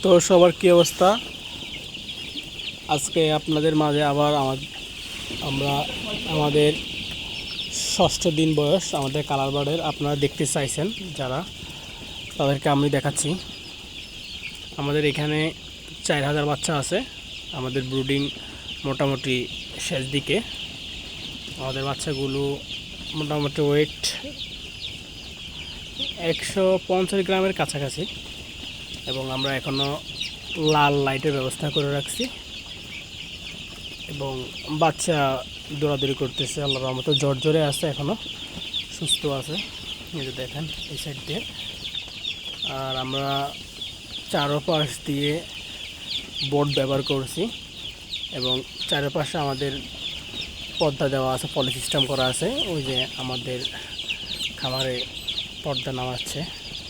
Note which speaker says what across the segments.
Speaker 1: তো সবার কি অবস্থা? আজকে আপনাদের মাঝে আবার আমরা আমাদের ষষ্ঠ দিন বয়স আমাদের কালার বার্ডের আপনারা দেখতে চাইছেন যারা, তাদেরকে আমি দেখাচ্ছি। আমাদের এখানে 4000 বাচ্চা আছে। আমাদের ব্রুডিং মোটামুটি শেষ দিকে। আমাদের বাচ্চাগুলো মোটামুটি ওয়েট 150 গ্রামের কাছাকাছি, এবং আমরা এখনও লাল লাইটের ব্যবস্থা করে রাখছি এবং বাচ্চা দৌড়াদৌড়ি করতেছে। আল্লাহর রহমতে জ্বরে আছে, এখনও সুস্থ আছে। এই যে দেখেন এই সাইড দিয়ে। আর আমরা চারপাশ দিয়ে বোর্ড ব্যবহার করছি এবং চারপাশে আমাদের পর্দা দেওয়া আছে, পলি সিস্টেম করা আছে। ওই যে আমাদের খামারে পর্দা নামাচ্ছে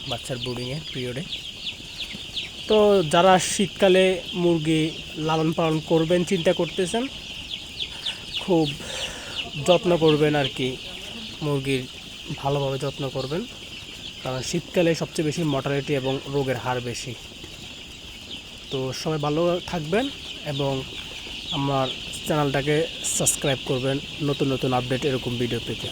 Speaker 1: বাচ্চার ব্রুডিংয়ের পিরিয়ডে। তো যারা শীতকালে মুরগি লালন পালন করবেন চিন্তা করতেছেন, খুব যত্ন করবেন আর কি, মুরগির ভালোভাবে যত্ন করবেন, কারণ শীতকালে সবচেয়ে বেশি মর্টালিটি এবং রোগের হার বেশি। তো সবাই ভালো থাকবেন এবং আমার চ্যানেলটাকে সাবস্ক্রাইব করবেন নতুন নতুন আপডেট এরকম ভিডিও পেতে।